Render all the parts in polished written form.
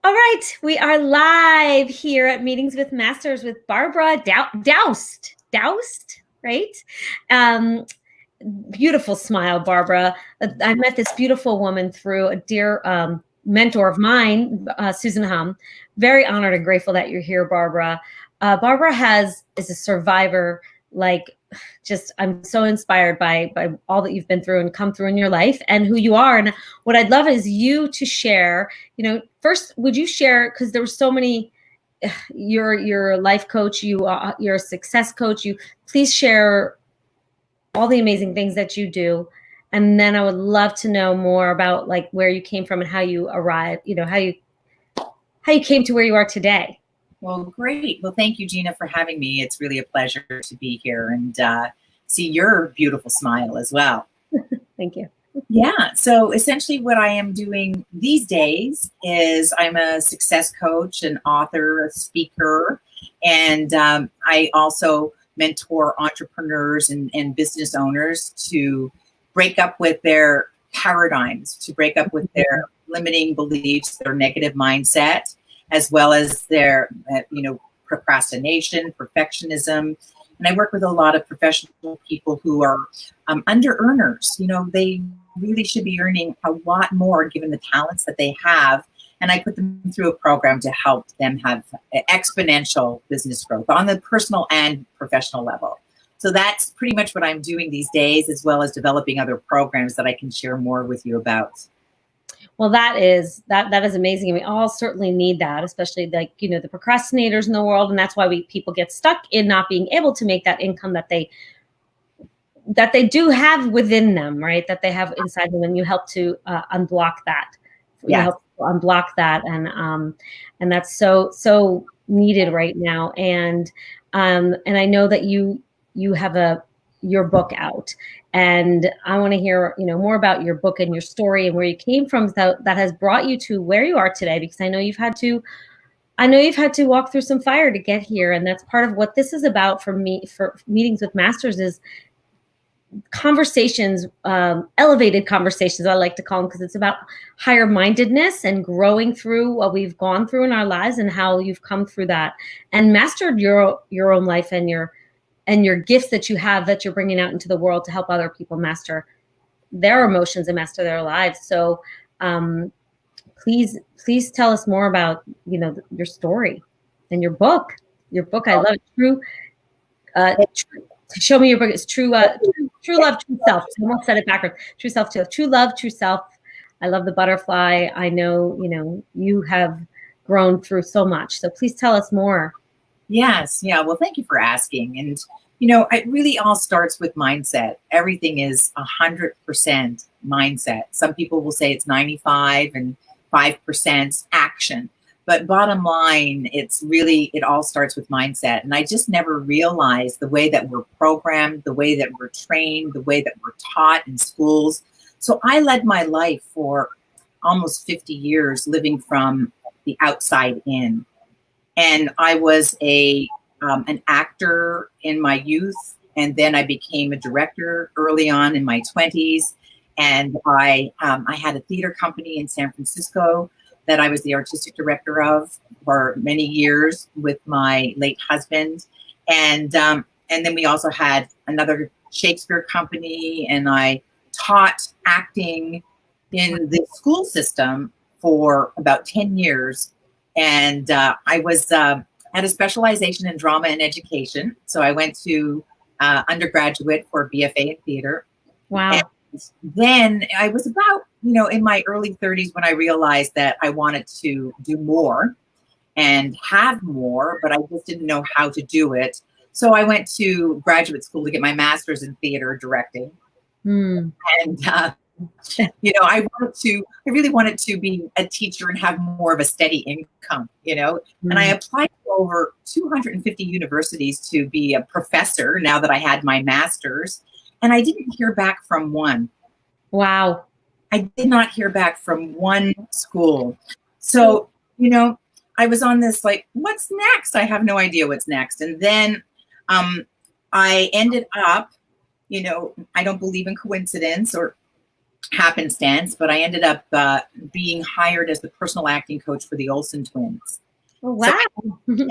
All right, we are live here at Meetings with Masters with Barbara Daoust. Daoust, right? Um, Beautiful smile, Barbara. I met this beautiful woman through a dear mentor of mine, Susan Hum. Very honored and grateful that you're here, Barbara. Barbara is a survivor. Like, just I'm so inspired by all that you've been through and come through in your life and who you are. And what I'd love is you to share. First, would you share, because there were so many. You're a life coach. You're a success coach. You please share all the amazing things that you do. And then I would love to know more about like where you came from and how you arrived, how you came to where you are today. Well, great. Well, thank you, Gina, for having me. It's really a pleasure to be here and see your beautiful smile as well. Thank you. Yeah. So essentially what I am doing these days is I'm a success coach, an author, a speaker, and I also mentor entrepreneurs and business owners to break up with their paradigms, to break up with their limiting beliefs, their negative mindset, as well as their, procrastination, perfectionism. And I work with a lot of professional people who are under earners. They really should be earning a lot more given the talents that they have. And I put them through a program to help them have exponential business growth on the personal and professional level. So that's pretty much what I'm doing these days, as well as developing other programs that I can share more with you about. Well, that is amazing. And we all certainly need that, especially the procrastinators in the world. And that's why people get stuck in not being able to make that income that they do have within them, right? That they have inside them. And you help to unblock that. Yes. You help to unblock that. And that's so needed right now. And I know that you have your book out, and I want to hear more about your book and your story and where you came from that has brought you to where you are today, because I know you've had to walk through some fire to get here. And that's part of what this is about for me, for Meetings with Masters, is conversations, elevated conversations, I like to call them, because it's about higher mindedness and growing through what we've gone through in our lives and how you've come through that and mastered your own life and your gifts that you have that you're bringing out into the world to help other people master their emotions and master their lives. So please tell us more about, your story and your book. Your book, I love it. Show me your book. It's True Love, True Self. I almost said it backwards. True Self, True Love, True Self. I love the butterfly. I know, you have grown through so much. So please tell us more. Yes. Yeah. Well, thank you for asking. And, it really all starts with mindset. Everything is 100% mindset. Some people will say it's 95 and 5% action. But bottom line, it all starts with mindset. And I just never realized the way that we're programmed, the way that we're trained, the way that we're taught in schools. So I led my life for almost 50 years living from the outside in. And I was an actor in my youth, and then I became a director early on in my 20s. And I had a theater company in San Francisco that I was the artistic director of for many years with my late husband. And then we also had another Shakespeare company, and I taught acting in the school system for about 10 years. And I was had a specialization in drama and education. So I went to undergraduate for BFA in theater. Wow. And then I was about, in my early 30s when I realized that I wanted to do more and have more, but I just didn't know how to do it. So I went to graduate school to get my master's in theater directing. And I really wanted to be a teacher and have more of a steady income, and I applied to over 250 universities to be a professor now that I had my master's, and I didn't hear back from one. Wow. I did not hear back from one school. So, I was on this, like, what's next? I have no idea what's next. And then I ended up, I don't believe in coincidence or happenstance, but I ended up being hired as the personal acting coach for the Olsen twins. Oh, So wow.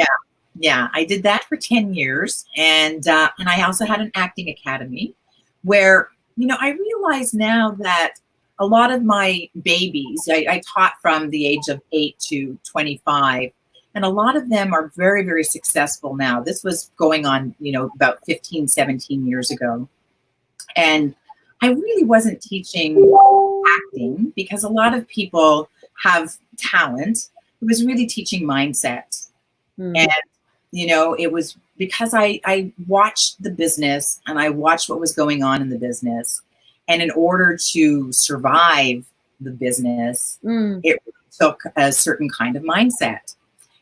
yeah, I did that for 10 years. And I also had an acting academy where, I realize now that a lot of my babies, I taught from the age of 8 to 25, and a lot of them are very, very successful now. This was going on, about 15, 17 years ago. And I really wasn't teaching acting because a lot of people have talent. It was really teaching mindset. And, it was because I watched the business and I watched what was going on in the business. And in order to survive the business, it took a certain kind of mindset.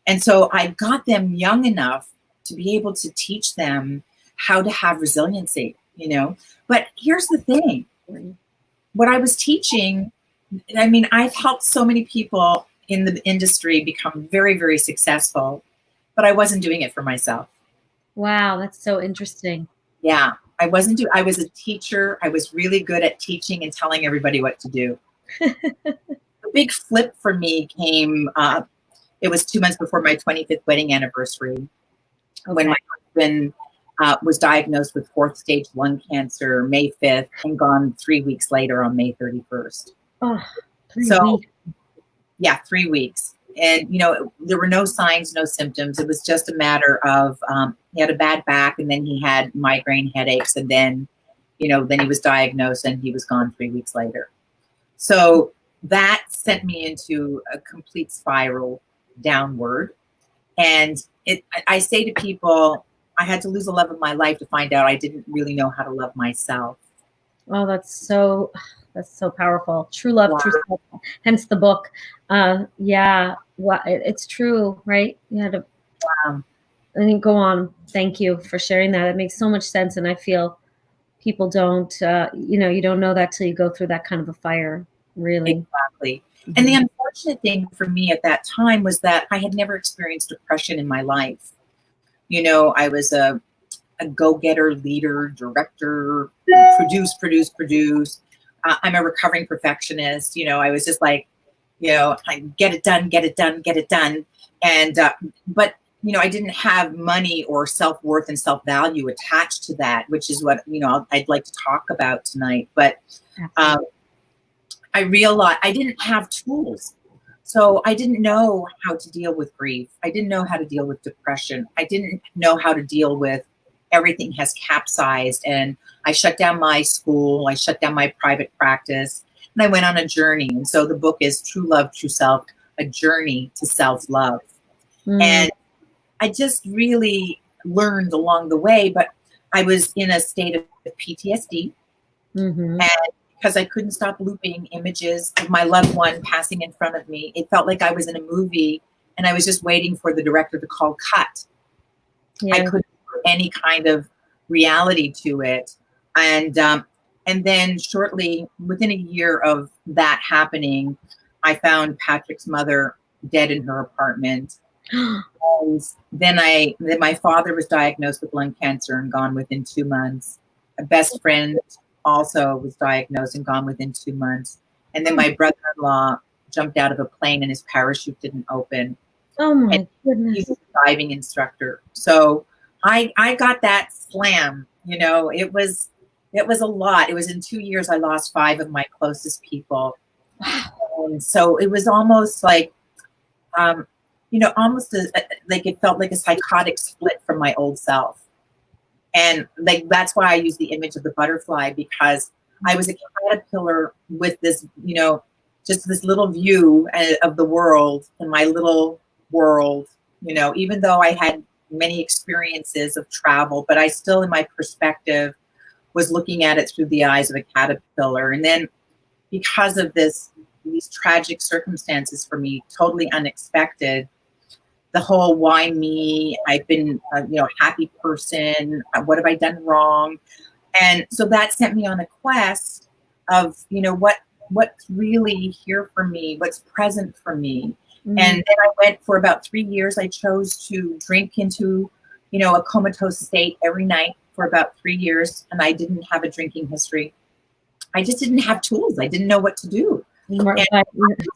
And so I got them young enough to be able to teach them how to have resiliency, But here's the thing. What I was teaching, I mean, I've helped so many people in the industry become very, very successful, but I wasn't doing it for myself. Wow, that's so interesting. Yeah, I was a teacher. I was really good at teaching and telling everybody what to do. The big flip for me came, it was 2 months before my 25th wedding anniversary, when my husband was diagnosed with 4th stage lung cancer May 5th and gone 3 weeks later on May 31st. Oh, 3 So, weeks. yeah, 3 weeks. And, there were no signs, no symptoms. It was just a matter of he had a bad back, and then he had migraine headaches. And then, then he was diagnosed and he was gone 3 weeks later. So that sent me into a complete spiral downward. And I say to people, I had to lose the love of my life to find out I didn't really know how to love myself. Oh, that's so powerful. True love, wow. True self. Hence the book. Yeah, it's true, right? You had to. I mean, go on. Thank you for sharing that. It makes so much sense, and I feel people don't. You don't know that till you go through that kind of a fire. Really. Exactly. And the unfortunate thing for me at that time was that I had never experienced depression in my life. I was a go-getter, leader, director, produce. I'm a recovering perfectionist. I was just like, I get it done. And, but, I didn't have money or self-worth and self-value attached to that, which is what, I'd like to talk about tonight. But I realized I didn't have tools. So I didn't know how to deal with grief. I didn't know how to deal with depression. I didn't know how to deal with everything has capsized. And I shut down my school. I shut down my private practice. And I went on a journey. And so the book is True Love, True Self, A Journey to Self-Love. And I just really learned along the way, but I was in a state of PTSD. And because I couldn't stop looping images of my loved one passing in front of me, it felt like I was in a movie and I was just waiting for the director to call cut. Yeah. I couldn't put any kind of reality to it. And then shortly, within a year of that happening, I found Patrick's mother dead in her apartment. And then my father was diagnosed with lung cancer and gone within 2 months. A best friend also was diagnosed and gone within 2 months. And then my brother-in-law jumped out of a plane and his parachute didn't open. Oh my goodness. He's a diving instructor. So I got that slam, it was a lot. It was in 2 years, I lost 5 of my closest people. And so it was almost like, like it felt like a psychotic split from my old self. And like, that's why I use the image of the butterfly, because I was a caterpillar with this, just this little view of the world in my little world, even though I had many experiences of travel, but I still, in my perspective, was looking at it through the eyes of a caterpillar. And then because of these tragic circumstances for me, totally unexpected, the whole why me, I've been a happy person, what have I done wrong? And so that sent me on a quest of, what's really here for me, what's present for me. And then I went for about 3 years. I chose to drink into, a comatose state every night for about 3 years. And I didn't have a drinking history. I just didn't have tools. I didn't know what to do. Right. And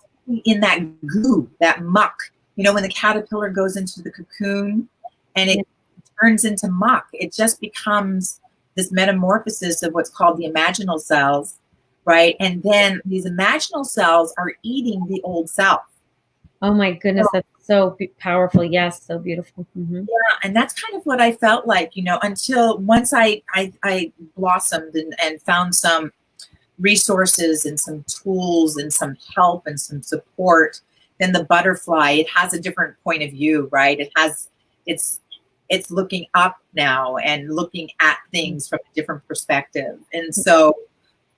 in that goo, that muck, when the caterpillar goes into the cocoon and it turns into muck, it just becomes this metamorphosis of what's called the imaginal cells, right? And then these imaginal cells are eating the old self. Oh my goodness, that's so powerful. Yes, so beautiful. Mm-hmm. Yeah, and that's kind of what I felt like, until once I blossomed and found some resources and some tools and some help and some support. Then the butterfly, it has a different point of view, right? It's looking up now and looking at things from a different perspective. And so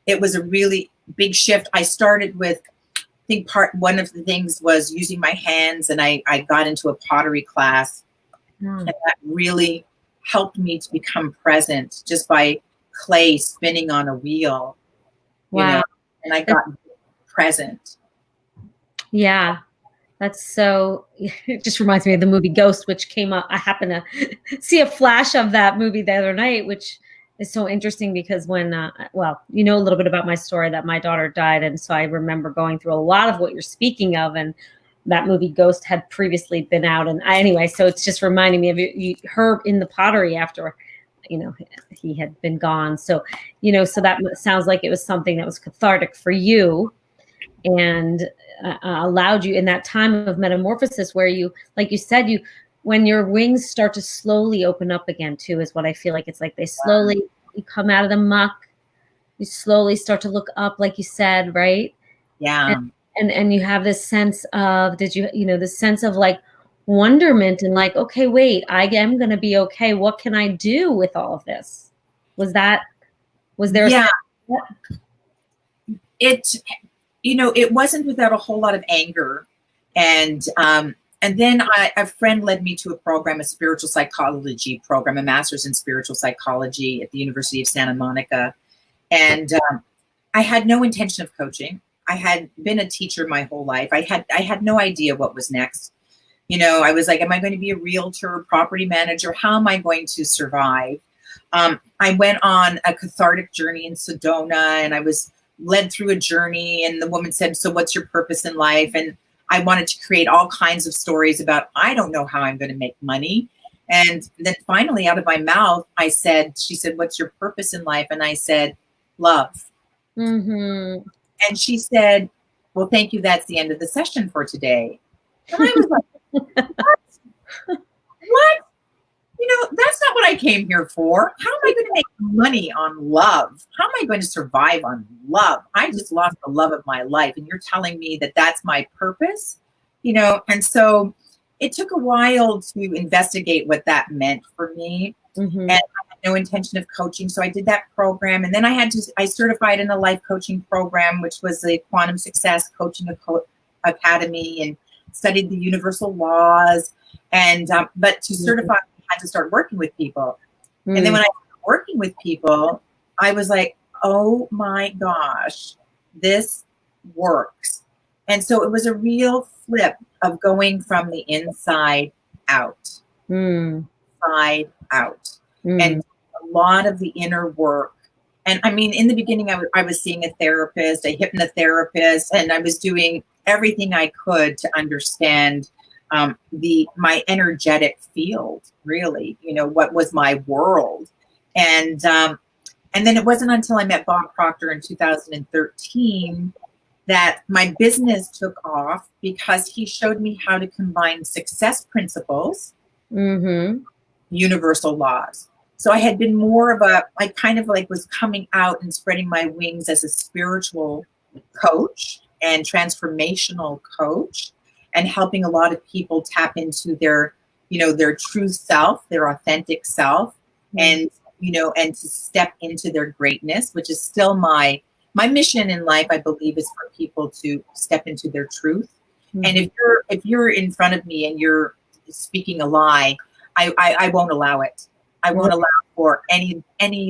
it was a really big shift. I started with, I think one of the things was using my hands, and I got into a pottery class. And that really helped me to become present just by clay spinning on a wheel. Wow. And I got present. Yeah. That's so, it just reminds me of the movie Ghost, which came up. I happened to see a flash of that movie the other night, which is so interesting because when, a little bit about my story that my daughter died. And so I remember going through a lot of what you're speaking of. And that movie Ghost had previously been out. And anyway, so it's just reminding me of her in the pottery after he had been gone. So, so that sounds like it was something that was cathartic for you and allowed you in that time of metamorphosis where you, like you said, when your wings start to slowly open up again too, is what I feel like. It's like they slowly, you come out of the muck, you slowly start to look up, like you said, right? Yeah. And you have this sense of, this sense of like, wonderment and like, okay, wait, I am going to be okay. What can I do with all of this? Was there? Yeah. It wasn't without a whole lot of anger. And then a friend led me to a program, a spiritual psychology program, a master's in spiritual psychology at the University of Santa Monica. And I had no intention of coaching. I had been a teacher my whole life. I had no idea what was next. I was like, am I going to be a realtor, property manager? How am I going to survive? I went on a cathartic journey in Sedona, and I was led through a journey, and the woman said, so what's your purpose in life? And I wanted to create all kinds of stories about, I don't know how I'm going to make money. And then finally out of my mouth, she said, what's your purpose in life? And I said, love. Mm-hmm. And she said, well, thank you. That's the end of the session for today. And I was like, what? That's not what I came here for. How am I going to make money on love? How am I going to survive on love? I just lost the love of my life. And you're telling me that that's my purpose, And so it took a while to investigate what that meant for me. Mm-hmm. And I had no intention of coaching. So I did that program. And then I certified in a life coaching program, which was the Quantum Success Coaching Academy, and studied the universal laws. And but to certify, I had to start working with people. And then when I started working with people, I was like, oh my gosh, this works. And so it was a real flip of going from the inside out. Inside out. And a lot of the inner work. And I mean, in the beginning, I was seeing a therapist, a hypnotherapist, and I was doing everything I could to understand my energetic field, really, what was my world. And then it wasn't until I met Bob Proctor in 2013 that my business took off, because he showed me how to combine success principles, universal laws. So I had been more of I kind of like was coming out and spreading my wings as a spiritual coach and transformational coach, and helping a lot of people tap into their true self, their authentic self, and to step into their greatness, which is still my mission in life. I believe is for people to step into their truth. And if you're in front of me and you're speaking a lie, I won't allow it. I won't allow for any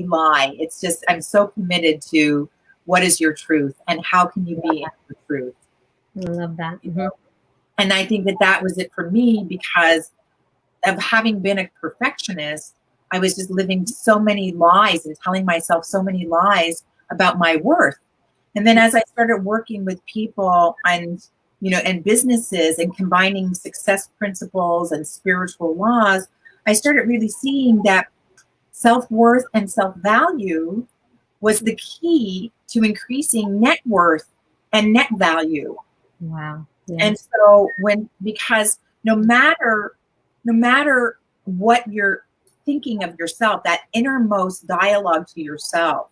lie. It's just, I'm so committed to what is your truth and how can you be in the truth. I love that. And I think that was it for me, because of having been a perfectionist. I was just living so many lies and telling myself so many lies. about my worth. And then as I started working with people and, and businesses and combining success principles and spiritual laws, I started really seeing that self-worth and self-value was the key to increasing net worth and net value. Wow. Yeah. And so because no matter what you're thinking of yourself, that innermost dialogue to yourself,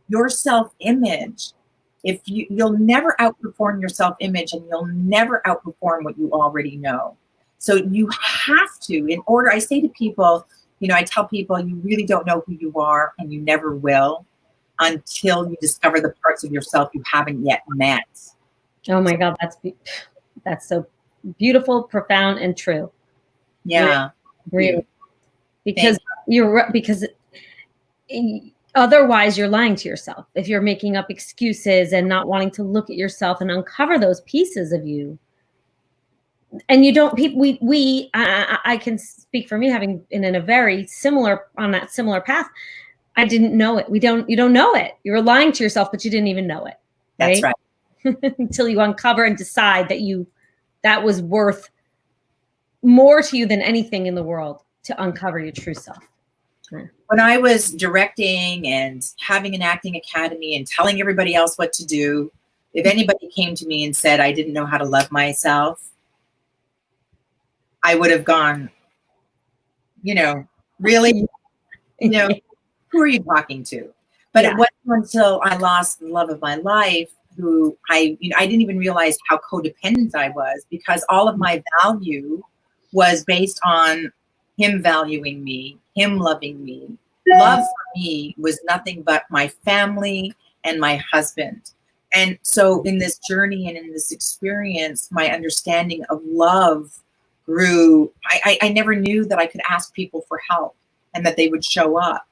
your self-image, you'll never outperform your self-image, and you'll never outperform what you already know. So you have to, in order, I say to people, I tell people, you really don't know who you are, and you never will until you discover the parts of yourself you haven't yet met. Oh my God, that's so beautiful, profound, and true. Yeah, really. Because otherwise you're lying to yourself if you're making up excuses and not wanting to look at yourself and uncover those pieces of you. And you don't, I can speak for me, having been in on that similar path. I didn't know it. You don't know it. You were lying to yourself, but you didn't even know it. Right? That's right. Until you uncover and decide that was worth more to you than anything in the world, to uncover your true self. When I was directing and having an acting academy and telling everybody else what to do, if anybody came to me and said I didn't know how to love myself, I would have gone, really? Who are you talking to? But it wasn't until I lost the love of my life, who I didn't even realize how codependent I was, because all of my value was based on him valuing me, him loving me. Love for me was nothing but my family and my husband. And so in this journey and in this experience, my understanding of love grew. I never knew that I could ask people for help and that they would show up.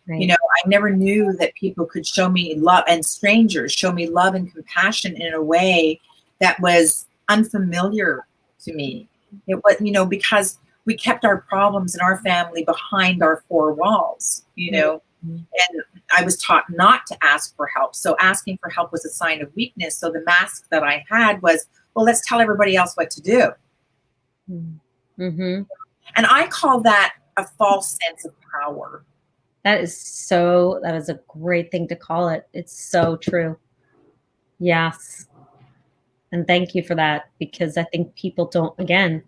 Right. I never knew that people could show me love, and strangers show me love and compassion in a way that was unfamiliar to me. It was, because we kept our problems in our family behind our four walls, and I was taught not to ask for help. So asking for help was a sign of weakness. So the mask that I had was, well, let's tell everybody else what to do. Mm-hmm. And I call that a false sense of power. That is a great thing to call it. It's so true. Yes. And thank you for that, because I think people don't, again,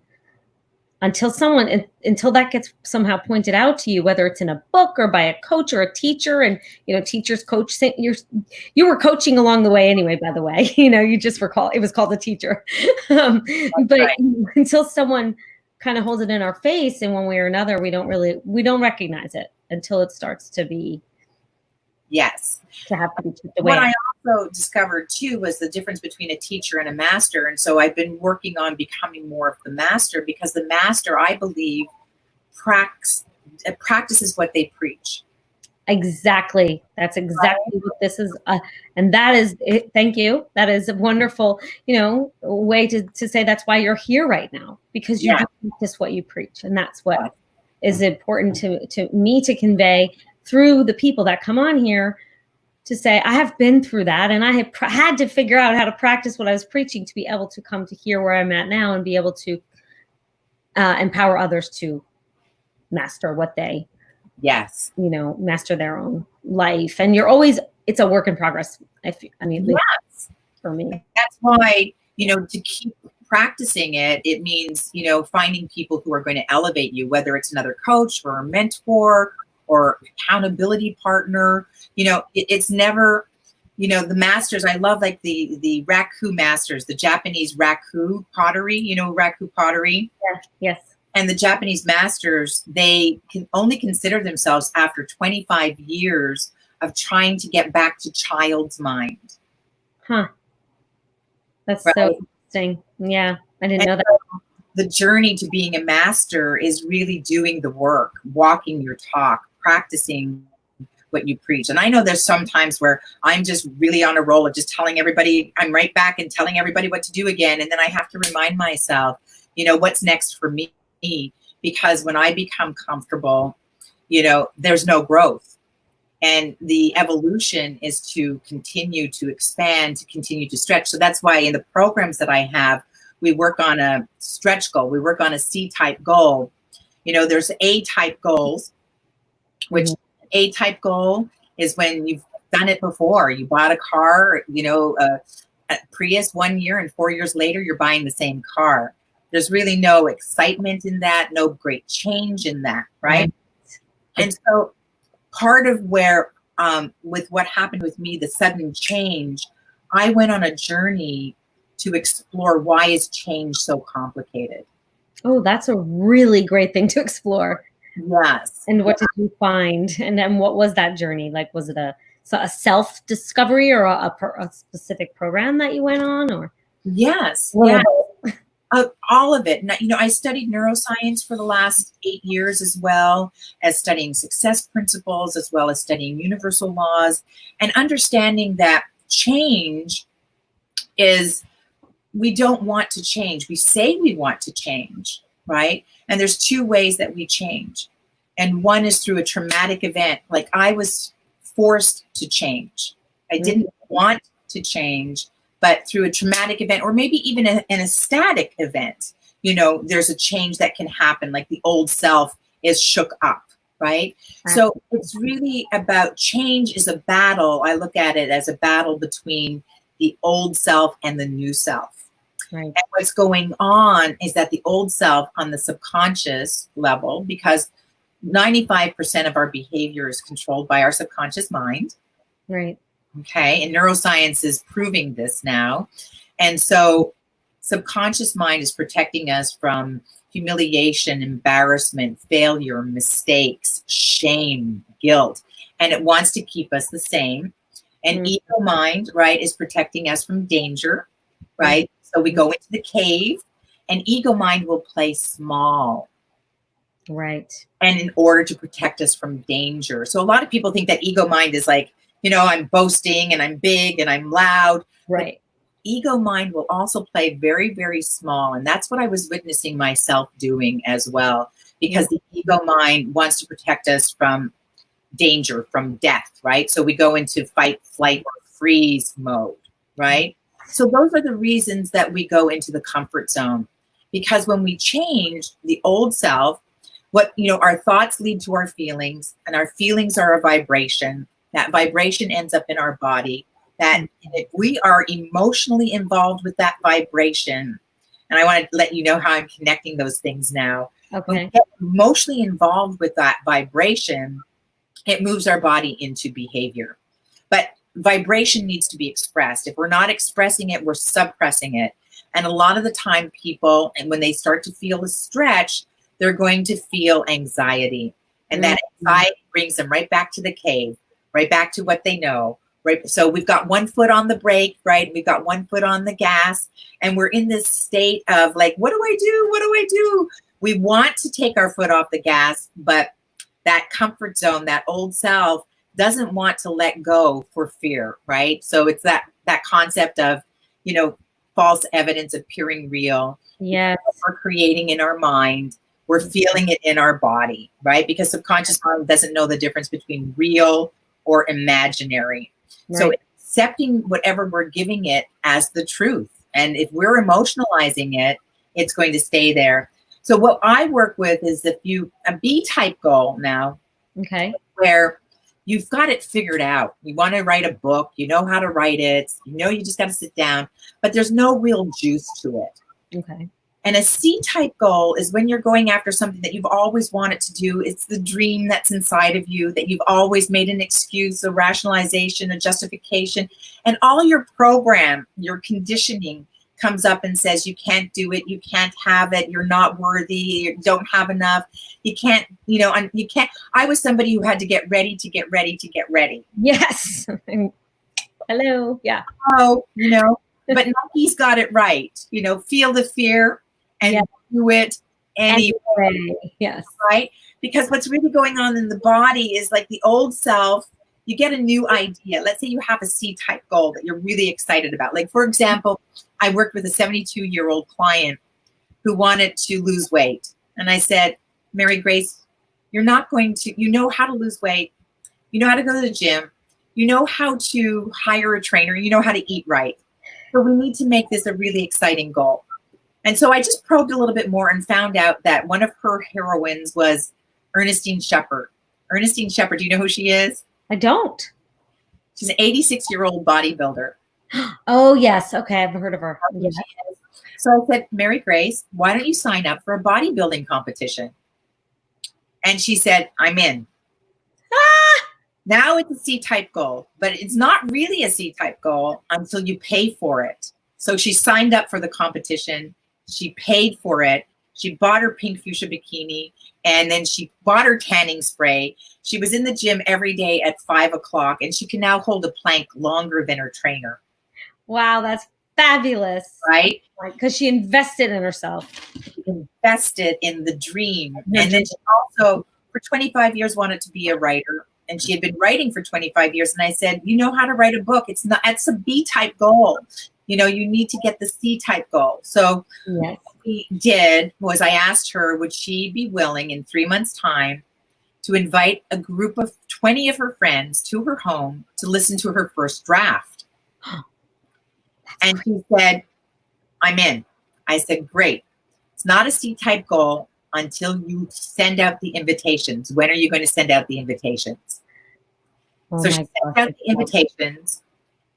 until that gets somehow pointed out to you, whether it's in a book or by a coach or a teacher, and, teachers coach, you were coaching along the way anyway, by the way, you just it was called a teacher. But right. Until someone kind of holds it in our face in one way or another, we don't recognize it until it starts to be. Yes. To have to be chipped away. What I also discovered too was the difference between a teacher and a master. And so I've been working on becoming more of the master, because the master, I believe, practices what they preach. Exactly. That's exactly what this is. And that is it. Thank you. That is a wonderful, way to say that's why you're here right now, because you do practice what you preach. And that's what is important to me to convey through the people that come on here, to say, I have been through that, and I have had to figure out how to practice what I was preaching to be able to come to here where I'm at now and be able to empower others to master what they, master their own life. And it's a work in progress. For me. That's why, to keep practicing it means, finding people who are going to elevate you, whether it's another coach or a mentor or accountability partner. It's never, the masters, I love like the raku masters, the Japanese raku pottery, raku pottery. Yes. And the Japanese masters, they can only consider themselves after 25 years of trying to get back to child's mind. Huh. That's so interesting. Yeah. I didn't know that. The journey to being a master is really doing the work, walking your talk, practicing what you preach. And I know there's some times where I'm just really on a roll of just telling everybody, I'm right back and telling everybody what to do again. And then I have to remind myself, what's next for me? Because when I become comfortable, there's no growth. And the evolution is to continue to expand, to continue to stretch. So that's why in the programs that I have, we work on a stretch goal. We work on a C-type goal. You know, there's A-type goals, which A-type goal is when you've done it before. You bought a car, you know, a Prius 1 year, and 4 years later, you're buying the same car. There's really no excitement in that, no great change in that, right? And so part of where, with what happened with me, the sudden change, I went on a journey to explore why is change so complicated. Oh, that's a really great thing to explore. Yes. And what did you find? And then what was that journey? Like, was it a self-discovery or a specific program that you went on? Or yes, yeah. All of it. You know, I studied neuroscience for the last 8 years, as well as studying success principles, as well as studying universal laws, and understanding that change is, we don't want to change. We say we want to change, right? And there's two ways that we change. And one is through a traumatic event. Like, I was forced to change. I didn't want to change, but through a traumatic event, or maybe even an ecstatic event, you know, there's a change that can happen. Like the old self is shook up, right? So it's really about, change is a battle. I look at it as a battle between the old self and the new self. Right. And what's going on is that the old self, on the subconscious level, because 95% of our behavior is controlled by our subconscious mind. Right. Okay. And neuroscience is proving this now. And so subconscious mind is protecting us from humiliation, embarrassment, failure, mistakes, shame, guilt. And it wants to keep us the same. And ego mind, right, is protecting us from danger, right? So we go into the cave, and ego mind will play small. Right. And in order to protect us from danger. So a lot of people think that ego mind is like, you know, I'm boasting and I'm big and I'm loud. Right. But ego mind will also play very, very small. And that's what I was witnessing myself doing as well, because the ego mind wants to protect us from danger, from death, right? So we go into fight, flight, or freeze mode, right? So those are the reasons that we go into the comfort zone, because when we change the old self, what, you know, our thoughts lead to our feelings, and our feelings are a vibration. That vibration ends up in our body. That if we are emotionally involved with that vibration, and I want to let you know how I'm connecting those things now. Okay. When we get emotionally involved with that vibration, it moves our body into behavior. But vibration needs to be expressed. If we're not expressing it, we're suppressing it. And a lot of the time people, and when they start to feel a stretch, they're going to feel anxiety. And that anxiety brings them right back to the cave, right back to what they know. Right. So we've got one foot on the brake, right? We've got one foot on the gas, and we're in this state of like, what do I do? What do I do? We want to take our foot off the gas, but that comfort zone, that old self, doesn't want to let go for fear, right? So it's that concept of, you know, false evidence appearing real. Yes. We're creating in our mind. We're feeling it in our body, right? Because subconscious mind doesn't know the difference between real or imaginary. Right. So accepting whatever we're giving it as the truth. And if we're emotionalizing it, it's going to stay there. So what I work with is a B-type goal now. Okay. Where you've got it figured out. You want to write a book, you know how to write it, you know, you just got to sit down, but there's no real juice to it. Okay. And a C-type goal is when you're going after something that you've always wanted to do. It's the dream that's inside of you, that you've always made an excuse, a rationalization, a justification, and all your program, your conditioning comes up and says, you can't do it, you can't have it, you're not worthy, you don't have enough, you can't, you know, and you can't. I was somebody who had to get ready to get ready to get ready. Yes. Hello. Yeah. Oh, you know, but Nike's got it right. You know, feel the fear and do it anyway. Yes. Right? Because what's really going on in the body is like the old self, you get a new idea. Let's say you have a C-type goal that you're really excited about. Like, for example, I worked with a 72-year-old client who wanted to lose weight. And I said, Mary Grace, you're not going to, you know how to lose weight. you know how to go to the gym, you know how to hire a trainer, you know how to eat right. So we need to make this a really exciting goal. And so I just probed a little bit more and found out that one of her heroines was Ernestine Shepherd. Ernestine Shepherd, do you know who she is? I don't. She's an 86-year-old bodybuilder. Oh, yes. Okay. I've heard of her. Yes. So I said, Mary Grace, why don't you sign up for a bodybuilding competition? And she said, I'm in. Ah! Now it's a C-type goal, but it's not really a C-type goal until you pay for it. So she signed up for the competition. She paid for it. She bought her pink fuchsia bikini, and then she bought her tanning spray. She was in the gym every day at 5 o'clock, and she can now hold a plank longer than her trainer. Wow, that's fabulous. Right? Because she invested in herself. She invested in the dream. And then she also, for 25 years, wanted to be a writer. And she had been writing for 25 years. And I said, you know how to write a book. It's a B-type goal. You know, you need to get the C-type goal. So yes. What we did was I asked her, would she be willing in 3 months' time to invite a group of 20 of her friends to her home to listen to her first draft? And she said, I'm in. I said, great. It's not a C-type goal until you send out the invitations. When are you going to send out the invitations? So she sent out the invitations.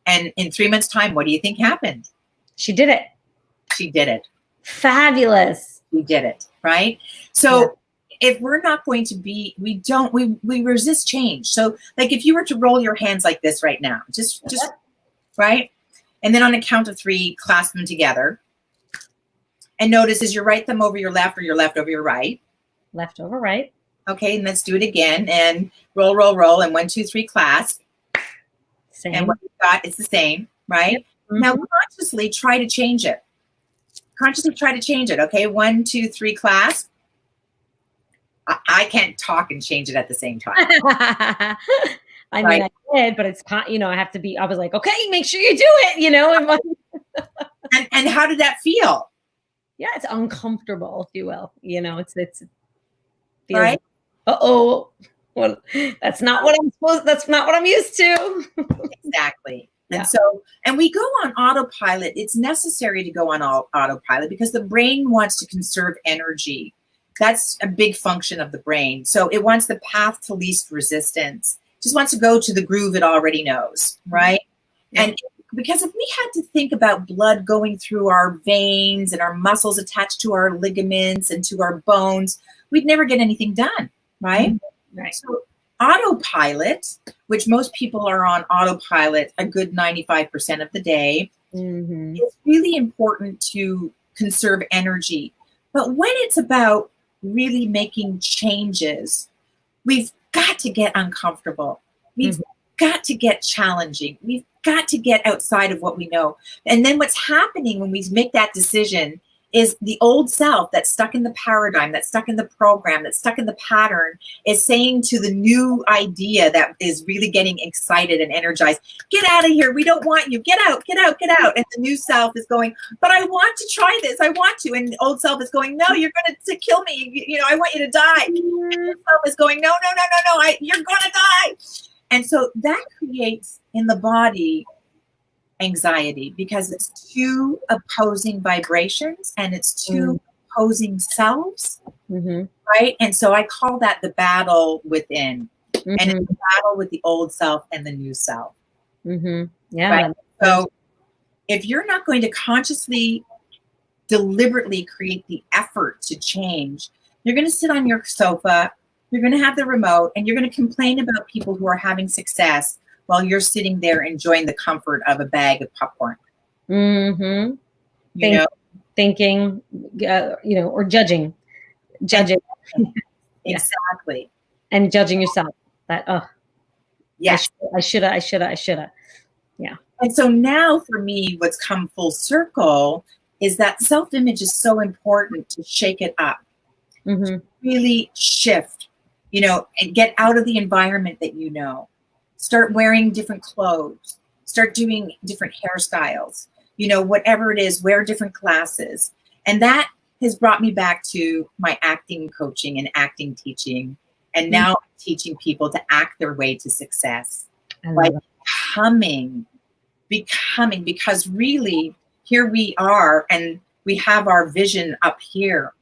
And in 3 months' time, what do you think happened? She did it. She did it. Fabulous. We did it, right? So if we're not going to be, we resist change. So like if you were to roll your hands like this right now, just right? And then on a count of 3, clasp them together. And notice as you right thumb over your left or your left over your right. Left over right. Okay, and let's do it again. And roll, roll, roll. And 1, 2, 3, clasp. Same. And what you've got is the same, right? Yep. Mm-hmm. Now consciously try to change it. Consciously try to change it. Okay, 1, 2, 3, clasp. I can't talk and change it at the same time. I mean, I did, but it's, you know, I have to be, I was like, okay, make sure you do it, you know. And how did that feel? Yeah, it's uncomfortable, if you will. You know, it's right. Uh-oh. Well, that's not what I'm used to. Exactly. Yeah. And so, and we go on autopilot. It's necessary to go on autopilot because the brain wants to conserve energy. That's a big function of the brain. So it wants the path to least resistance. Just wants to go to the groove it already knows, right? Yeah. And because if we had to think about blood going through our veins and our muscles attached to our ligaments and to our bones, we'd never get anything done, right? Mm-hmm. Right. So autopilot, which most people are on autopilot a good 95% of the day, mm-hmm. is really important to conserve energy. But when it's about really making changes, we've got to get uncomfortable. We've got to get challenging. We've got to get outside of what we know. And then what's happening when we make that decision is the old self that's stuck in the paradigm, that's stuck in the program, that's stuck in the pattern, is saying to the new idea that is really getting excited and energized, get out of here, we don't want you, get out, get out, get out. And the new self is going, but I want to try this, I want to. And the old self is going, no, you're going to kill me, you know, I want you to die. And the new self is going, no, you're going to die. And so that creates in the body anxiety because it's two opposing vibrations and it's two opposing selves, right? And so I call that the battle within, and it's a battle with the old self and the new self. Yeah. Right? So if you're not going to consciously, deliberately create the effort to change, you're going to sit on your sofa, you're going to have the remote, and you're going to complain about people who are having success while you're sitting there enjoying the comfort of a bag of popcorn. You know? Thinking, you know, or judging. Exactly. And judging yourself. That, yes, I shoulda. Yeah. And so now for me, what's come full circle is that self-image is so important to shake it up, to really shift, you know, and get out of the environment that you know. Start wearing different clothes, start doing different hairstyles, you know, whatever it is, wear different classes. And that has brought me back to my acting coaching and acting teaching And now I'm teaching people to act their way to success I by love becoming, because really here we are and we have our vision up here.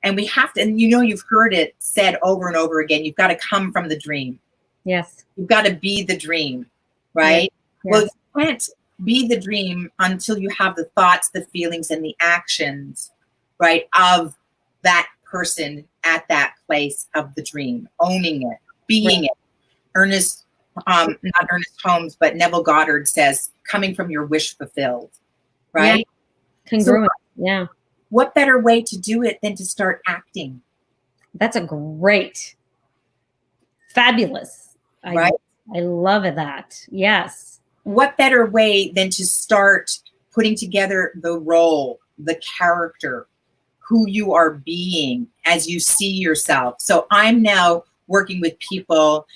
And we have to, and you've heard it said over and over again, you've got to come from the dream. Yes. You've got to be the dream, right? Yes. Well, you can't be the dream until you have the thoughts, the feelings, and the actions, right, of that person at that place of the dream, owning it, being it. Not Ernest Holmes, but Neville Goddard says, coming from your wish fulfilled, right? Yeah. Congruent. So, what better way to do it than to start acting? That's a great, fabulous. Right? I love that. Yes. What better way than to start putting together the role, the character, who you are being as you see yourself. So I'm now working with people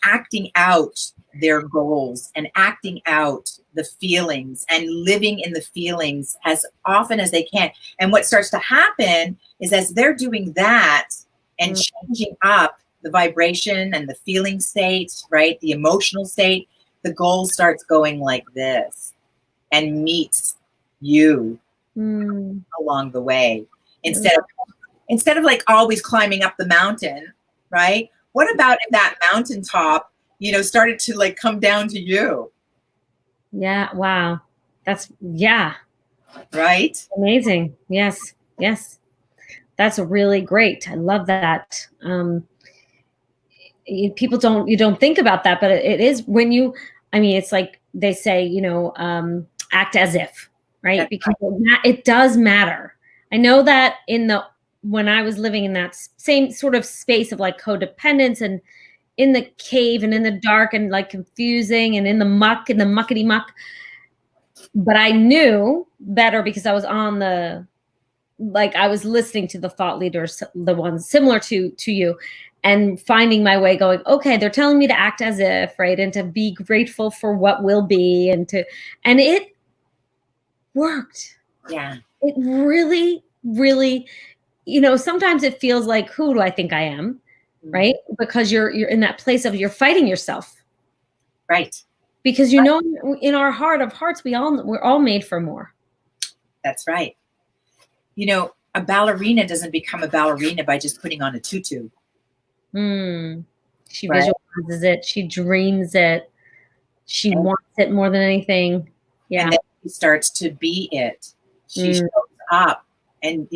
acting out their goals and acting out the feelings and living in the feelings as often as they can. And what starts to happen is as they're doing that and changing up the vibration and the feeling state, right, the emotional state, the goal starts going like this and meets you along the way. Instead of like always climbing up the mountain, right? What about if that mountaintop, started to like come down to you? Yeah. Wow. That's, right. Amazing. Yes. Yes. That's really great. I love that. People don't think about that, but it is when it's like they say, act as if, right? That's because it does matter. I know that when I was living in that same sort of space of like codependence and in the cave and in the dark and like confusing and in the muck and the muckety muck, but I knew better because I was I was listening to the thought leaders, the ones similar to you, and finding my way going, okay, they're telling me to act as if, right? And to be grateful for what will be and it worked. Yeah. It really, really, sometimes it feels like, who do I think I am? Right? Because you're in that place of you're fighting yourself. Right. Because in our heart of hearts, we're all made for more. That's right. A ballerina doesn't become a ballerina by just putting on a tutu. She visualizes it. She dreams it. She wants it more than anything. Yeah. And then she starts to be it. She shows up. And,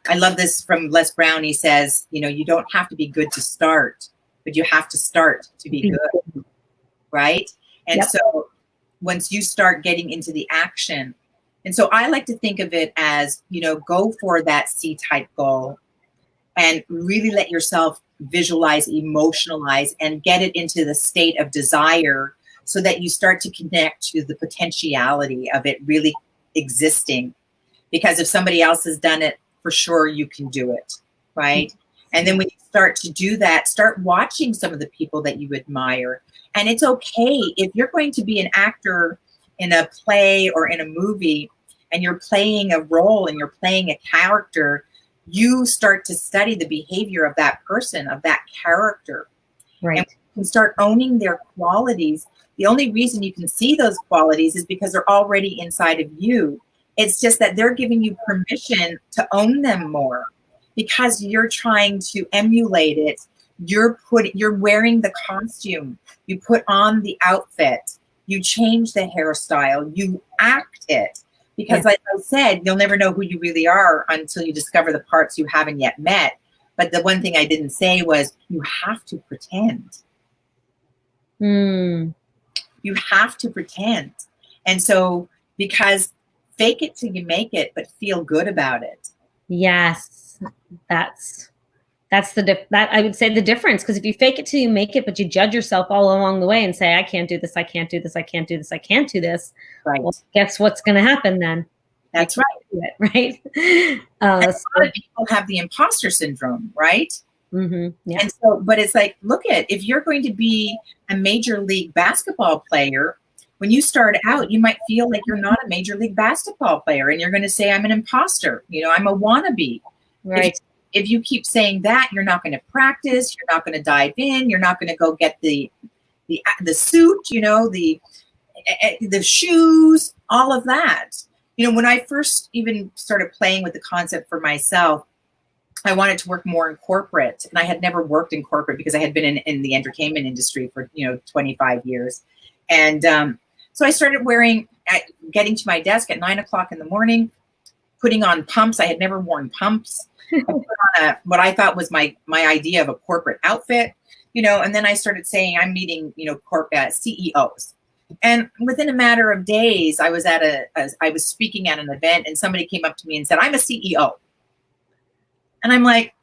I love this from Les Brown. He says, you don't have to be good to start, but you have to start to be good. Right. And so once you start getting into the action, and so I like to think of it as, go for that C-type goal and really let yourself visualize, emotionalize, and get it into the state of desire so that you start to connect to the potentiality of it really existing. Because if somebody else has done it, for sure you can do it, right? And then when you start to do that, start watching some of the people that you admire. And it's okay if you're going to be an actor in a play or in a movie and you're playing a role and you're playing a character, you start to study the behavior of that person, of that character. Right. And you can start owning their qualities. The only reason you can see those qualities is because they're already inside of you. It's just that they're giving you permission to own them more because you're trying to emulate it. You're wearing the costume. You put on the outfit. You change the hairstyle. You act it. Because like I said, you'll never know who you really are until you discover the parts you haven't yet met. But the one thing I didn't say was you have to pretend. You have to pretend. And so because fake it till you make it, but feel good about it. Yes. That's that I would say the difference. Because if you fake it till you make it, but you judge yourself all along the way and say, I can't do this, I can't do this, I can't do this, I can't do this. Right. Well, guess what's going to happen then? That's right. Right. A lot of people have the imposter syndrome, right? Yeah. And so, but it's like, if you're going to be a major league basketball player, when you start out, you might feel like you're not a major league basketball player and you're going to say, I'm an imposter. I'm a wannabe. Right. if you keep saying that, you're not going to practice, you're not going to dive in, you're not going to go get the suit, you know, the shoes, all of that. You know, when I first even started playing with the concept for myself, I wanted to work more in corporate, and I had never worked in corporate because I had been in the entertainment industry for, 25 years. And so I started getting to my desk at 9 o'clock in the morning, putting on pumps. I had never worn pumps. I put on what I thought was my idea of a corporate outfit, and then I started saying I'm meeting, CEOs. And within a matter of days, I was I was speaking at an event, and somebody came up to me and said, I'm a CEO. And I'm like,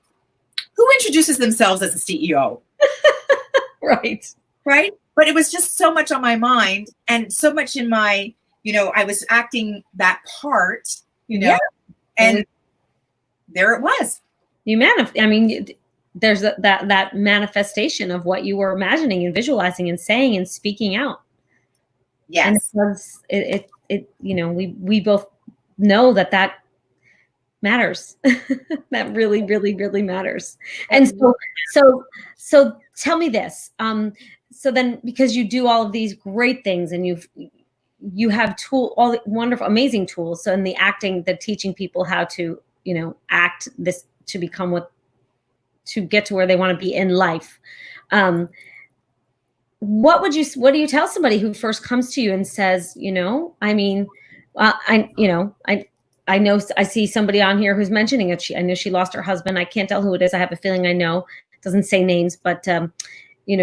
who introduces themselves as a CEO? Right. Right. But it was just so much on my mind, and so much in my, I was acting that part, Yeah. and there it was. There's that manifestation of what you were imagining and visualizing and saying and speaking out. Yes. And we both know that matters. That really, really, really matters. And so tell me this. So then, because you do all of these great things, and you have all the wonderful, amazing tools. So in the acting, the teaching people how to, act this to become to get to where they want to be in life. What do you tell somebody who first comes to you and says, I know I see somebody on here who's mentioning it. I know she lost her husband. I can't tell who it is. I have a feeling I know. It doesn't say names, but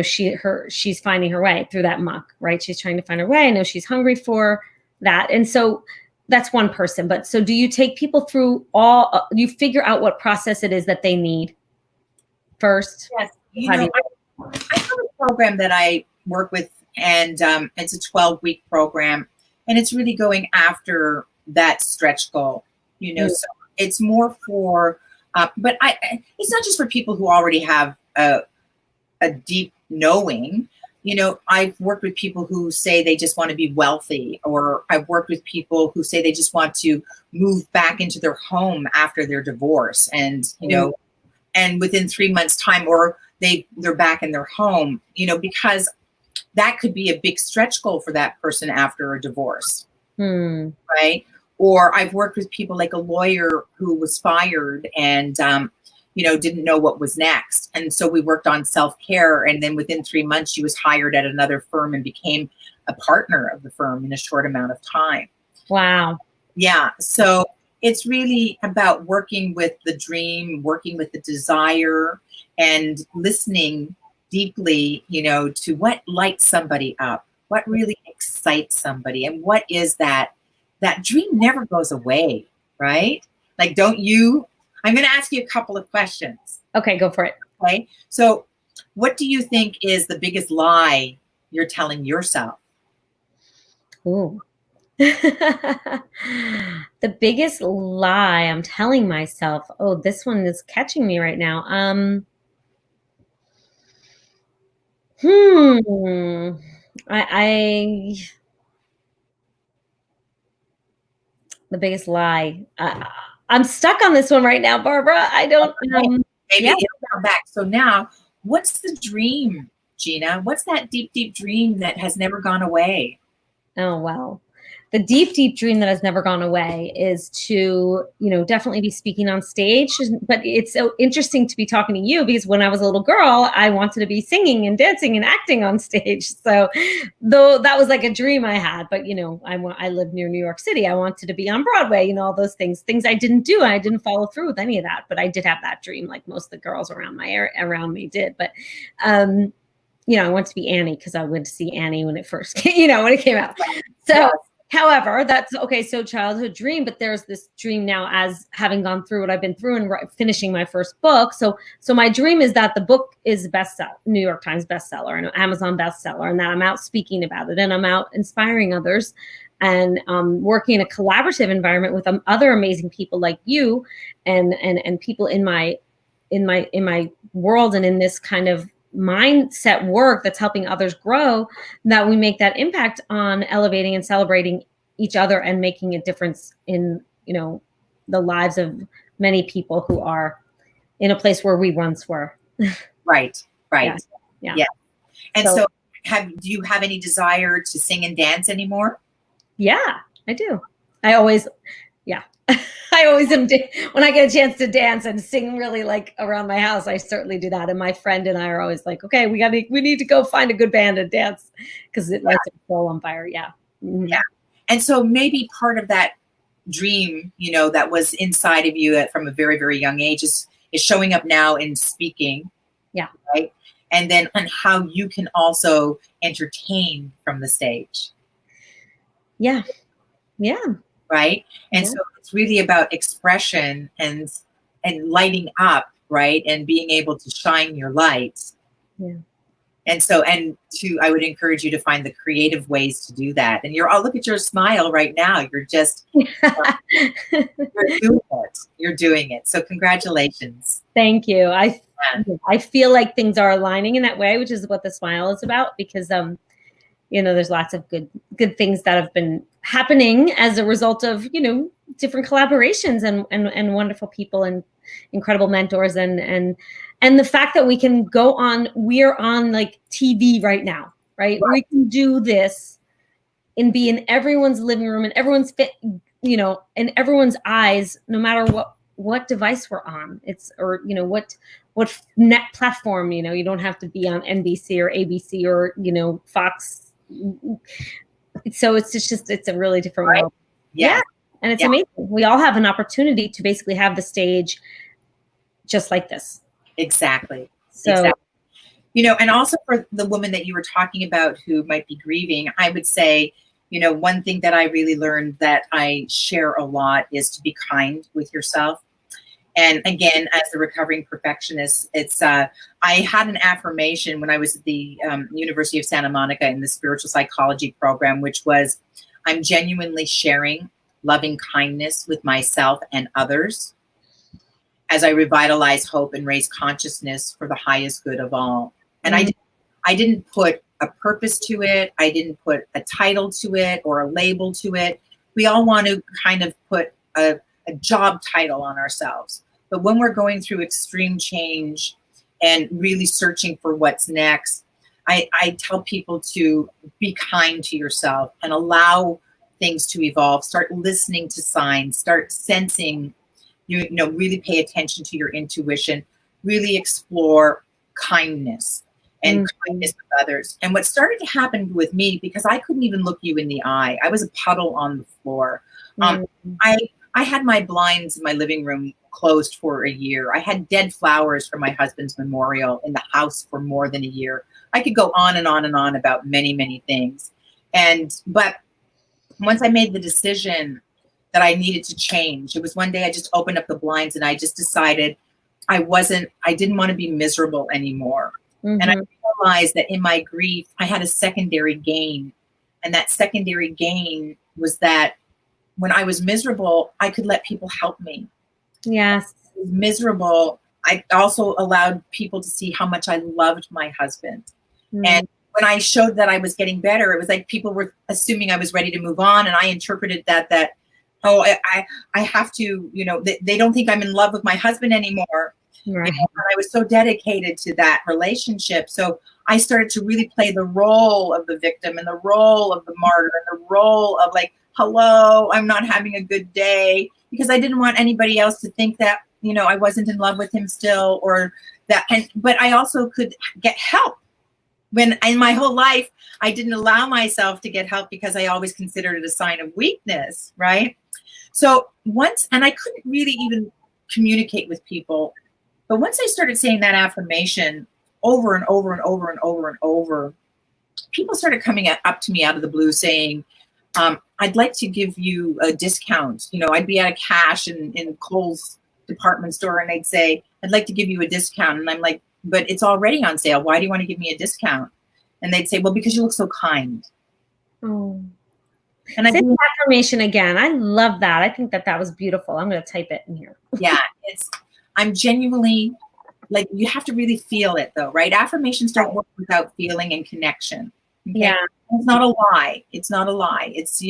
she's finding her way through that muck, right? She's trying to find her way. I know she's hungry for that. And so that's one person. But so do you take people through you figure out what process it is that they need first? Yes. I have a program that I work with, and it's a 12-week program, and it's really going after that stretch goal, so it's more for, but it's not just for people who already have a deep knowing. I've worked with people who say they just want to be wealthy, or I've worked with people who say they just want to move back into their home after their divorce, and, and within 3 months time, or they're back in their home, because that could be a big stretch goal for that person after a divorce. Right. Or I've worked with people like a lawyer who was fired and, didn't know what was next. And so we worked on self-care. And then within 3 months, she was hired at another firm and became a partner of the firm in a short amount of time. Wow. Yeah. So it's really about working with the dream, working with the desire, and listening deeply, to what lights somebody up, what really excites somebody, and what is that dream never goes away, right? Like, I'm going to ask you a couple of questions. Okay, go for it. Okay. So what do you think is the biggest lie you're telling yourself? Ooh. The biggest lie I'm telling myself. Oh, this one is catching me right now. The biggest lie. I'm stuck on this one right now, Barbara. I don't. Maybe it'll come back. So now, what's the dream, Gina? What's that deep, deep dream that has never gone away? Oh, well, the deep, deep dream that has never gone away is to, definitely be speaking on stage. But it's so interesting to be talking to you, because when I was a little girl, I wanted to be singing and dancing and acting on stage. So though that was like a dream I had, but, I lived near New York City. I wanted to be on Broadway, all those things I didn't do. I didn't follow through with any of that, but I did have that dream, like most of the girls around me did. But, I wanted to be Annie because I went to see Annie when it first came, when it came out. So, however, that's okay. So childhood dream, but there's this dream now as having gone through what I've been through and finishing my first book. So my dream is that the book is New York Times bestseller and Amazon bestseller, and that I'm out speaking about it and I'm out inspiring others and working in a collaborative environment with other amazing people like you and people in my world and in this kind of mindset work that's helping others grow, that we make that impact on elevating and celebrating each other and making a difference in, the lives of many people who are in a place where we once were. Right. Right. Yeah. Yeah. And so do you have any desire to sing and dance anymore? Yeah, I do. I always am. When I get a chance to dance and sing really like around my house, I certainly do that. And my friend and I are always like, okay, we need to go find a good band and dance because it lights our soul on fire. Yeah. Mm-hmm. Yeah. And so maybe part of that dream, that was inside of you from a very, very young age is showing up now in speaking. Yeah. Right. And then on how you can also entertain from the stage. Yeah. Yeah. Right. And so it's really about expression and lighting up, right? And being able to shine your light. Yeah. And so, I would encourage you to find the creative ways to do that. And look at your smile right now. You're just, you're doing it. You're doing it. So congratulations. Thank you. I feel like things are aligning in that way, which is what the smile is about, because, there's lots of good things that have been happening as a result of, different collaborations and wonderful people and incredible mentors and the fact that we can we're on like TV right now, right? We can do this and be in everyone's living room and everyone's in everyone's eyes, no matter what device we're on. What net platform, you don't have to be on NBC or ABC or, Fox. So it's a really different world. Yeah. And it's amazing. We all have an opportunity to basically have the stage just like this. Exactly. So, and also for the woman that you were talking about who might be grieving, I would say, one thing that I really learned that I share a lot is to be kind with yourself. And again, as a recovering perfectionist, I had an affirmation when I was at the University of Santa Monica in the spiritual psychology program, which was, I'm genuinely sharing loving kindness with myself and others as I revitalize hope and raise consciousness for the highest good of all. And I didn't put a purpose to it. I didn't put a title to it or a label to it. We all want to kind of put a job title on ourselves. But when we're going through extreme change and really searching for what's next, I tell people to be kind to yourself and allow things to evolve. Start listening to signs, start sensing, really pay attention to your intuition, really explore kindness and kindness with others. And what started to happen with me, because I couldn't even look you in the eye, I was a puddle on the floor. I had my blinds in my living room closed for a year. I had dead flowers for my husband's memorial in the house for more than a year. I could go on and on and on about many, many things. But once I made the decision that I needed to change, it was one day I just opened up the blinds and I just decided I didn't want to be miserable anymore. And I realized that in my grief, I had a secondary gain. And that secondary gain was that when I was miserable, I could let people help me. Yes. Miserable, I also allowed people to see how much I loved my husband. And when I showed that I was getting better, it was like people were assuming I was ready to move on. And I interpreted that I have to, they don't think I'm in love with my husband anymore. Right. And I was so dedicated to that relationship. So I started to really play the role of the victim and the role of the martyr and the role of like, hello, I'm not having a good day, because I didn't want anybody else to think that, I wasn't in love with him still or that. But I also could get help. When in my whole life, I didn't allow myself to get help because I always considered it a sign of weakness, right? So and I couldn't really even communicate with people. But once I started saying that affirmation over and over and over and over and over, people started coming up to me out of the blue saying, I'd like to give you a discount. I'd be out of cash in Kohl's department store and they'd say, I'd like to give you a discount. And I'm like, but it's already on sale. Why do you want to give me a discount? And they'd say, well, because you look so kind. Oh. And I do affirmation again. I love that. I think that was beautiful. I'm going to type it in here. Yeah. I'm genuinely like, you have to really feel it though, right? Affirmations don't work without feeling and connection. Okay? Yeah. It's not a lie. It's not a lie. It's,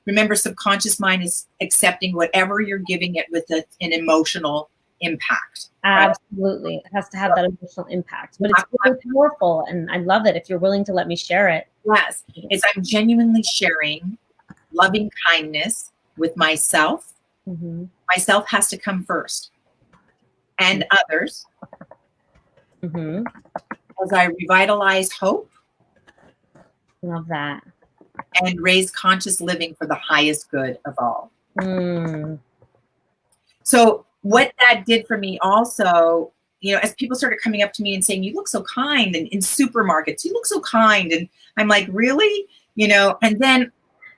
remember, subconscious mind is accepting whatever you're giving it with an emotional impact. Absolutely. It has to have that emotional impact, but it's really powerful. And I love it. If you're willing to let me share it. Yes. It's I'm genuinely sharing loving kindness with myself. Mm-hmm. Myself has to come first, and others. Mm-hmm. As I revitalize hope. Love that. And raise conscious living for the highest good of all. Mm. So what that did for me also, you know, as people started coming up to me and saying, you look so kind, and in supermarkets, you look so kind. And I'm like, really? You know, and then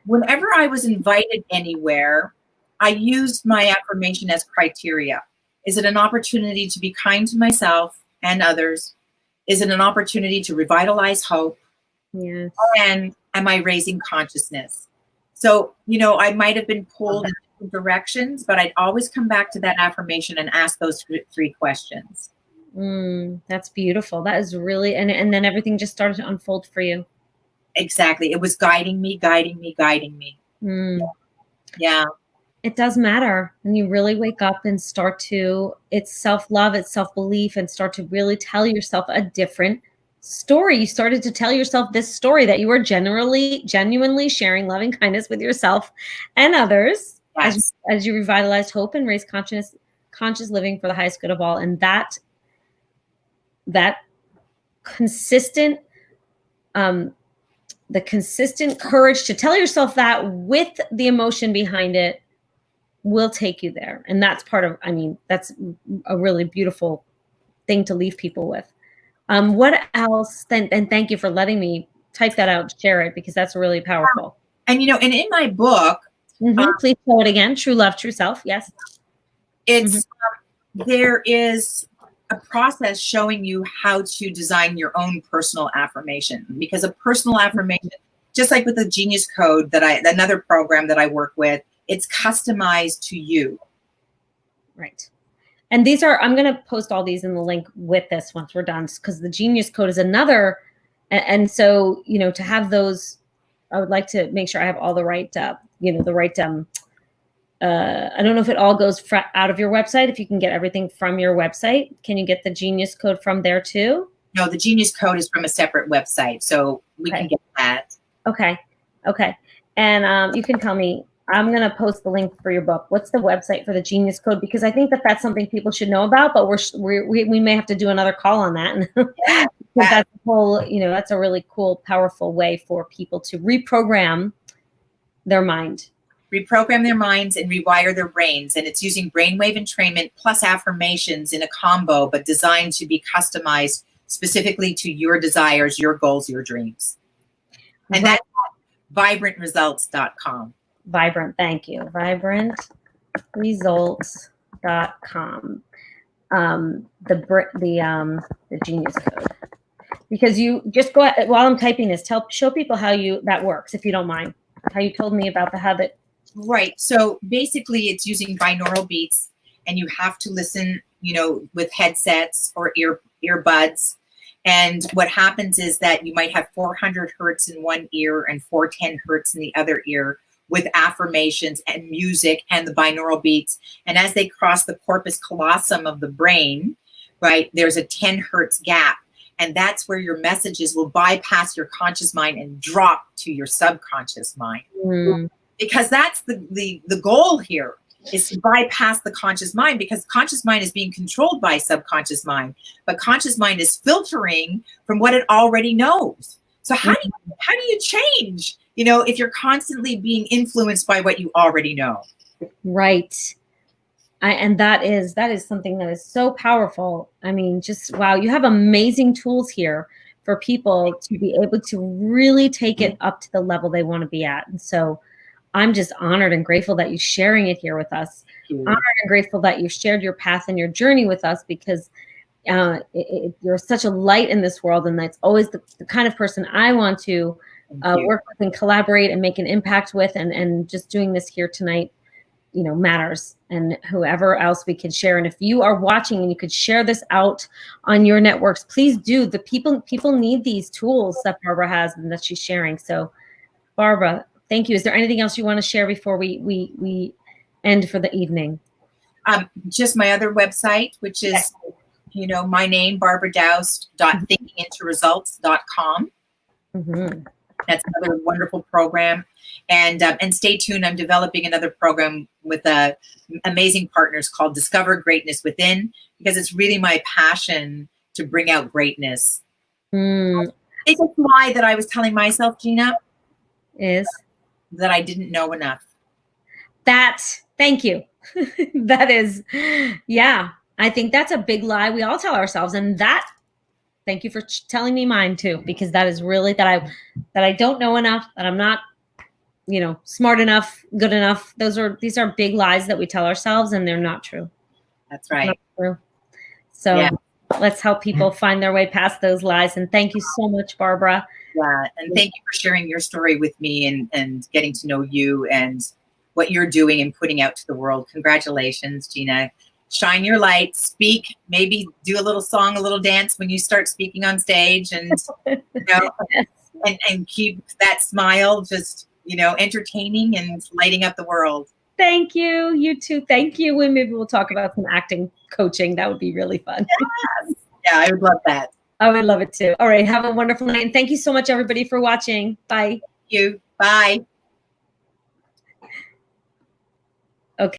whenever I was invited anywhere, I used my affirmation as criteria. Is it an opportunity to be kind to myself and others? Is it an opportunity to revitalize hope? Yes. And am I raising consciousness? So, you know, I might have been pulled in different directions, but I'd always come back to that affirmation and ask those three questions. That's beautiful. That is really, and then everything just started to unfold for you. Exactly. It was guiding me, guiding me, guiding me. Yeah. It does matter when you really wake up and start to, it's self-love, it's self-belief, and start to really tell yourself a different story. You started to tell yourself this story that you are genuinely sharing loving kindness with yourself and others. Yes. as you revitalize hope and raise conscious living for the highest good of all. And that consistent, the consistent courage to tell yourself that with the emotion behind it will take you there. And that's part of, I mean, that's a really beautiful thing to leave people with. What else? And thank you for letting me type that out, share it, because that's really powerful. And, you know, and in my book, please show it again. True Love, True Self. Yes. It's, there is a process showing you how to design your own personal affirmation, because a personal affirmation, just like with the Genius Code another program that I work with, it's customized to you. Right. And these are, I'm going to post all these in the link with this once we're done, because the Genius Code is another. And so, you know, to have those, I would like to make sure I have all the right, you know, the right, I don't know if it all goes out of your website. If you can get everything from your website, can you get the Genius Code from there too? No, the Genius Code is from a separate website, so we can get that. Okay. And you can tell me, I'm going to post the link for your book. What's the website for the Genius Code? Because I think that's something people should know about, but we may have to do another call on that. Yeah. That's a whole, you know, that's a really cool, powerful way for people to reprogram their mind. Reprogram their minds and rewire their brains. And it's using brainwave entrainment plus affirmations in a combo, but designed to be customized specifically to your desires, your goals, your dreams. And that's vibrantresults.com. Vibrant, thank you. Vibrantresults.com. The Genius Code. Because you just go ahead, while I'm typing this, show people how that works, if you don't mind. How you told me about the habit. Right. So basically it's using binaural beats, and you have to listen, you know, with headsets or earbuds. And what happens is that you might have 400 hertz in one ear and 410 hertz in the other ear, with affirmations and music and the binaural beats. And as they cross the corpus callosum of the brain, right, there's a 10 hertz gap. And that's where your messages will bypass your conscious mind and drop to your subconscious mind. Because that's the goal here, is to bypass the conscious mind, because conscious mind is being controlled by subconscious mind, but conscious mind is filtering from what it already knows. So how do you change, you know, if you're constantly being influenced by what you already know? Right. And that is something that is so powerful. I mean, just, wow, you have amazing tools here for people to be able to really take it up to the level they want to be at. And so I'm just honored and grateful that you're sharing it here with us. Honored and grateful that you shared your path and your journey with us, because you're such a light in this world. And that's always the kind of person I want to work with and collaborate and make an impact with. And just doing this here tonight, you know, matters. And whoever else we can share. And if you are watching and you could share this out on your networks, please do. The people need these tools that Barbara has and that she's sharing. So Barbara, thank you. Is there anything else you want to share before we end for the evening? Just my other website, which is, my name, barbaradoust.thinkingintoresults.com. Mm-hmm. That's another wonderful program. And stay tuned. I'm developing another program with amazing partners called Discover Greatness Within, because it's really my passion to bring out greatness. It's a lie that I was telling myself, Gina, is that I didn't know enough. Thank you. That is, yeah, I think that's a big lie we all tell ourselves. And thank you for telling me mine too, because that is really that I don't know enough, that I'm not, smart enough, good enough. These are big lies that we tell ourselves, and they're not true. That's right. Not true. So let's help people find their way past those lies. And thank you so much, Barbara. Yeah. And thank you for sharing your story with me and getting to know you and what you're doing and putting out to the world. Congratulations, Gina. Shine your light, speak, maybe do a little song, a little dance when you start speaking on stage, and and keep that smile just entertaining and lighting up the world. Thank you. You too. Thank you. And maybe we'll talk about some acting coaching. That would be really fun. Yes. Yeah, I would love that. I would love it too. All right. Have a wonderful night. And thank you so much, everybody, for watching. Bye. Thank you. Bye.